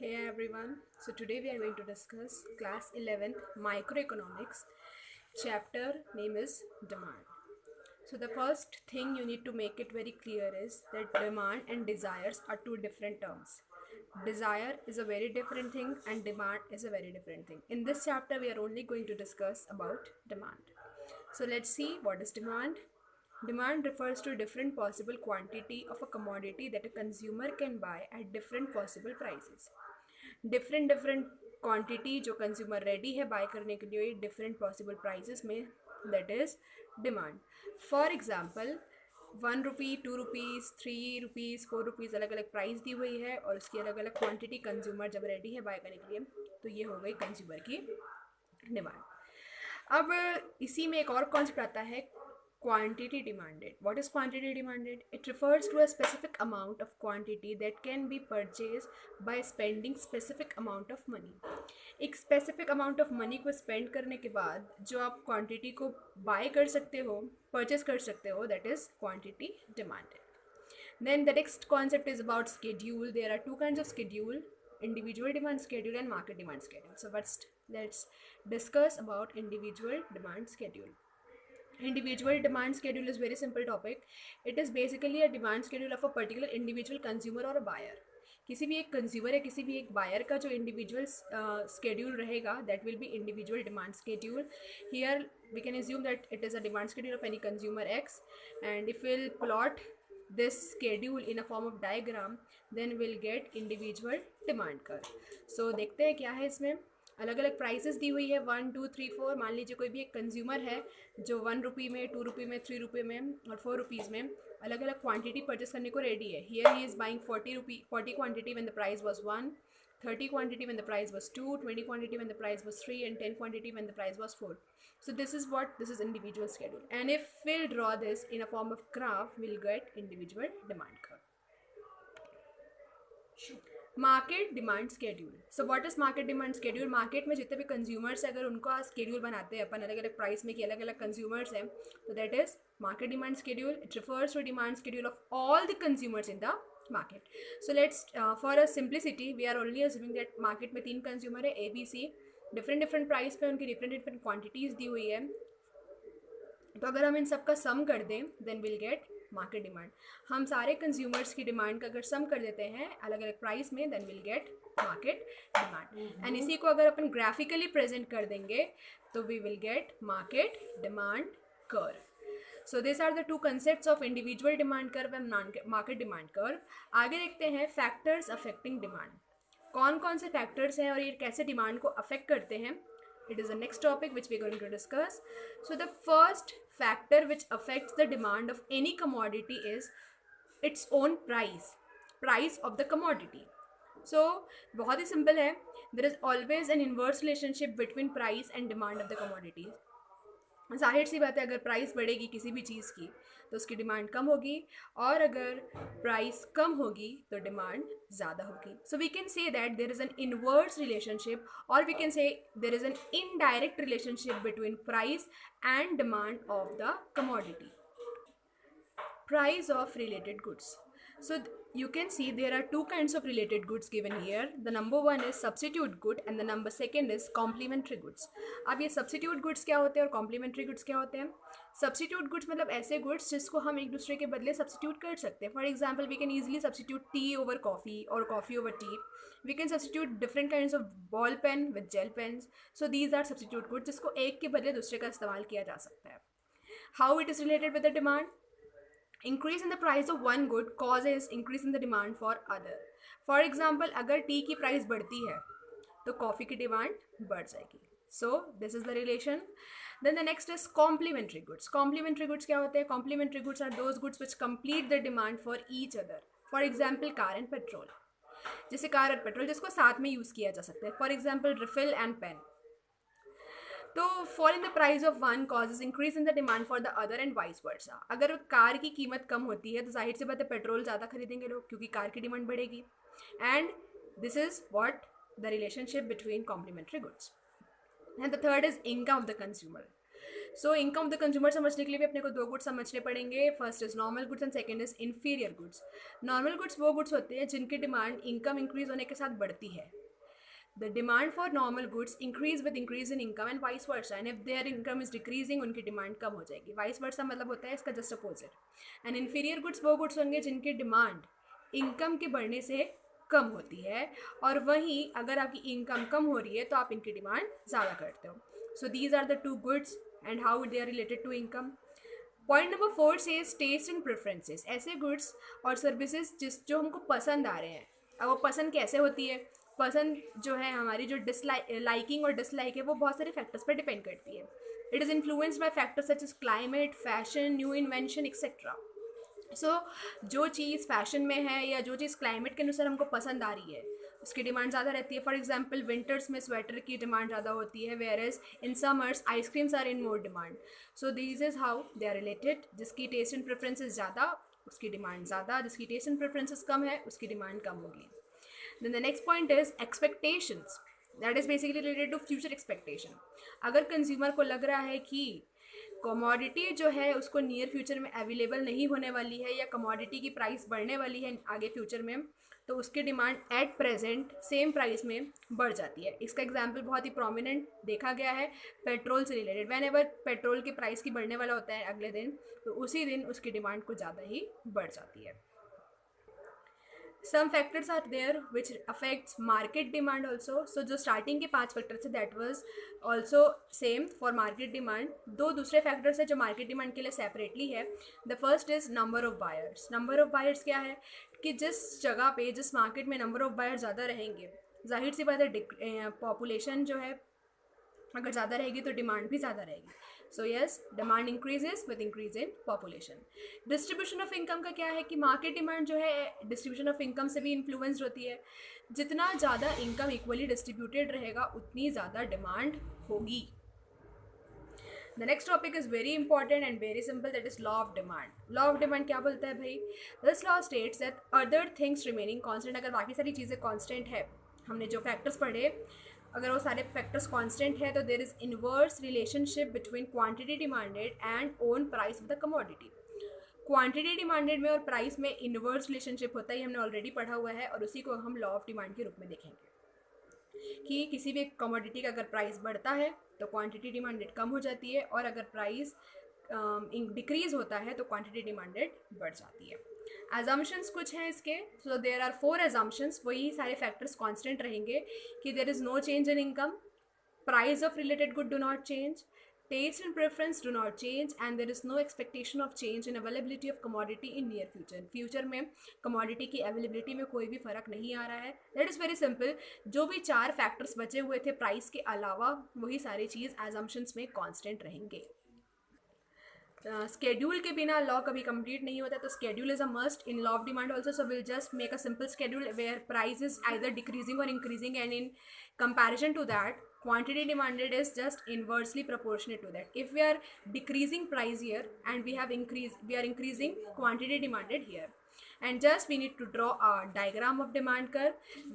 Hey everyone, so today we are going to discuss class 11th microeconomics. Chapter name is demand. So the first thing you need to make it very clear is that demand and desires are two different terms. Desire is a very different thing and demand is a very different thing. In this chapter we are only going to discuss about demand. So let's see what is demand. Demand refers to different possible quantity of a commodity that a consumer can buy at different possible prices. Different quantity जो consumer ready है bye करने के लिए different possible prices में, that is demand. For example 1 rupee, 2 rupees, 3 rupees, 4 rupees अलग अलग price दी हुई है और उसकी अलग अलग क्वांटिटी कंज्यूमर जब रेडी है बाय करने के लिए, तो ये हो गई कंज्यूमर की डिमांड. अब इसी में एक और कॉन्सेप्ट आता है quantity demanded. What is quantity demanded? It refers to a specific amount of quantity that can be purchased by spending specific amount of money. एक specific amount of money को spend करने के बाद जो आप quantity को buy कर सकते हो, purchase कर सकते हो, that is quantity demanded. Then the next concept is about schedule. There are two kinds of schedule: individual demand schedule and market demand schedule. So let's discuss about individual demand schedule. Individual demand schedule is very simple topic. It is basically a demand schedule of a particular individual consumer or a buyer. किसी भी एक consumer या किसी भी एक buyer का जो individual schedule रहेगा, that will be individual demand schedule. Here we can assume that it is a demand schedule of any consumer X, and if will plot this schedule in a form of diagram, then we'll get individual demand curve. So देखते हैं क्या है इसमें. अलग अलग prices दी हुई है 1, 2, 3, 4. मान लीजिए कोई भी एक कंज्यूमर है जो 1 रुपी में, 2 रुपी में, 3 रुपये में और 4 रुपीज़ में अलग अलग क्वांटिटी परचेस करने को रेडी है. Here he is buying 40 quantity when the price was 1, 30 quantity when the price was 2, 20 quantity when the price was 3, and 10 quantity when the price was 4. So this is individual schedule. And if we'll draw this in a form of graph, we'll get individual demand curve. Market demand schedule. So what is market demand schedule? Market में जितने भी consumers हैं, अगर उनका schedule बनाते हैं अपन अलग अलग प्राइस में कि अलग अलग कंज्यूमर्स हैं, तो that is market demand schedule. It refers to demand schedule of all the consumers in the market. So let's for a simplicity we are only assuming that market में 3 कंज्यूमर है, A B C. Different price पे उनकी different quantities दी हुई है. तो अगर हम इन सब का सम कर दें, then will get market demand. हम सारे कंज्यूमर्स की डिमांड का अगर सम कर देते हैं अलग अलग प्राइस में, then will get market demand. And इसी को अगर अपन ग्राफिकली प्रेजेंट कर देंगे तो we will get market demand curve. So this are the two concepts of individual demand curve and market demand curve. आगे देखते हैं फैक्टर्स अफेक्टिंग डिमांड. कौन कौन से फैक्टर्स हैं और ये कैसे डिमांड को अफेक्ट करते हैं. It is the next topic which we are going to discuss. So the first factor which affects the demand of any commodity is its own price of the commodity. So बहुत ही simple है. There is always an inverse relationship between price and demand of the commodities. जाहिर सी बात है, अगर price बढ़ेगी किसी भी चीज़ की तो उसकी डिमांड कम होगी, और अगर प्राइस कम होगी तो डिमांड ज़्यादा होगी. So we can say that there is an inverse relationship, और we can say there is an indirect relationship between price and demand of the commodity. Price of related goods. So you can see there are two kinds of related goods given here. The number one is substitute good and the number second is complementary goods. अब ये substitute goods क्या होते हैं और complementary goods क्या होते हैं. Substitute goods मतलब ऐसे goods जिसको हम एक दूसरे के बदले substitute कर सकते हैं. For example, we can easily substitute tea over coffee or coffee over tea. We can substitute different kinds of ball pen with gel pens. So these are substitute goods जिसको एक के बदले दूसरे का इस्तेमाल किया जा सकता है. How it is related with the demand? Increase in the price of one good causes increase in the demand for other. For example, अगर टी की प्राइस बढ़ती है तो कॉफ़ी की डिमांड बढ़ जाएगी. So this is the relation. Then the next is complementary goods. Complementary goods क्या होते हैं? Complementary goods are those goods which complete the demand for each other. For example, car and petrol. जैसे car और petrol जिसको साथ में use किया जा सकता है. For example, refill and pen. तो fall in the price of one causes increase in the demand for the other and vice versa. अगर कार की कीमत कम होती है तो जाहिर सी बात है पेट्रोल ज़्यादा खरीदेंगे लोग क्योंकि कार की डिमांड बढ़ेगी. And this is what the relationship between complementary goods. And the third is income of the consumer. So income of the consumer समझने के लिए भी अपने को दो गुड्स समझने पड़ेंगे. First is normal goods and second is inferior goods. Normal goods वो गुड्स होते हैं जिनकी डिमांड इनकम इंक्रीज होने के साथ बढ़ती है. The demand for normal goods increase with increase in income and vice versa. And if their income is decreasing, उनकी डिमांड कम हो जाएगी. vice versa मतलब होता है इसका just opposite. And inferior goods वो गुड्स होंगे जिनकी डिमांड इनकम के बढ़ने से कम होती है, और वहीं अगर आपकी इनकम कम हो रही है तो आप इनकी डिमांड ज़्यादा करते हो. So these are the two goods and how they are related to income. Point number 4 से टेस्ट एंड प्रेफरेंसेस. ऐसे गुड्स और सर्विसेज जो हमको पसंद आ रहे हैं. अब वो पसंद कैसे होती है? पसंद जो है हमारी जो लाइकिंग और डिसलाइक है वो बहुत सारे फैक्टर्स पर डिपेंड करती है. It is influenced by factors such as climate, fashion, new invention etcetera. So जो चीज़ फैशन में है या जो चीज़ क्लाइमेट के अनुसार हमको पसंद आ रही है उसकी डिमांड ज़्यादा रहती है. फॉर एग्जांपल विंटर्स में स्वेटर की डिमांड ज़्यादा होती है, whereas in summers ice creams are in more demand. So this is how they are related. जिसकी टेस्ट एंड प्रेफरेंसेस ज़्यादा उसकी डिमांड ज़्यादा, जिसकी टेस्ट एंड प्रेफरेंसेस कम है उसकी डिमांड कम होगी. Then the next point is expectations. That is basically related to future expectation. अगर consumer को लग रहा है कि कमोडिटी जो है उसको नियर फ्यूचर में अवेलेबल नहीं होने वाली है या कमोडिटी की प्राइस बढ़ने वाली है आगे फ्यूचर में, तो उसकी demand at present same price में बढ़ जाती है. इसका एग्जांपल बहुत ही प्रोमिनेंट देखा गया है पेट्रोल से रिलेटेड. व्हेन एवर पेट्रोल की प्राइस की बढ़ने वाला होता है अगले दिन, तो उसी दिन उसकी डिमांड कुछ ज़्यादा ही बढ़ जाती है. Some factors are there which affects market demand also. So जो starting के 5 factors है that was also same for market demand. दो दूसरे factors है जो market demand के लिए separately है. The first is number of buyers. Number of buyers क्या है कि जिस जगह पे जिस market में number of buyers ज़्यादा रहेंगे, जाहिर सी बात है population जो है अगर ज़्यादा रहेगी तो डिमांड भी ज़्यादा रहेगी. So yes, demand increases with increase in population. Distribution of income का क्या है कि मार्केट डिमांड जो है डिस्ट्रीब्यूशन ऑफ इनकम से भी इन्फ्लुएंस्ड होती है. जितना ज़्यादा इनकम इक्वली डिस्ट्रीब्यूटेड रहेगा उतनी ज़्यादा डिमांड होगी. The next topic is very important and very simple, that is law of demand. Law of demand क्या बोलता है भाई? This law states that other things remaining constant. अगर बाकी सारी चीज़ें कॉन्स्टेंट है, हमने जो फैक्टर्स पढ़े अगर वो सारे फैक्टर्स कांस्टेंट है, तो there is inverse relationship between quantity demanded and own price of the commodity. Quantity demanded में और प्राइस में इनवर्स रिलेशनशिप होता है, हमने ऑलरेडी पढ़ा हुआ है, और उसी को हम लॉ ऑफ डिमांड के रूप में देखेंगे कि किसी भी कमोडिटी का अगर प्राइस बढ़ता है तो क्वांटिटी डिमांडेड कम हो जाती है, और अगर प्राइस डिक्रीज होता है तो क्वांटिटी डिमांडेड बढ़ जाती है. एजम्पशंस कुछ हैं इसके. So there are 4 assumptions. वही सारे फैक्टर्स कांस्टेंट रहेंगे कि there is no change in income, price of related good do not change, taste and preference do not change, and there is no expectation of change in availability of commodity in near future. Future में commodity की availability में कोई भी फ़र्क नहीं आ रहा है. That is very simple. जो भी 4 फैक्टर्स बचे हुए थे प्राइस के अलावा, वही सारी चीज़ एजम्पशंस में कॉन्स्टेंट रहेंगे. स्केड्यूल के बिना लॉ कभी कंप्लीट नहीं होता, तो schedule is a must in law of demand also. So will just make a simple schedule where price is either decreasing or increasing, and in comparison to that quantity demanded is just inversely proportionate to that. If we are decreasing price here and we are increasing quantity demanded here, and just we need to draw a diagram of demand curve.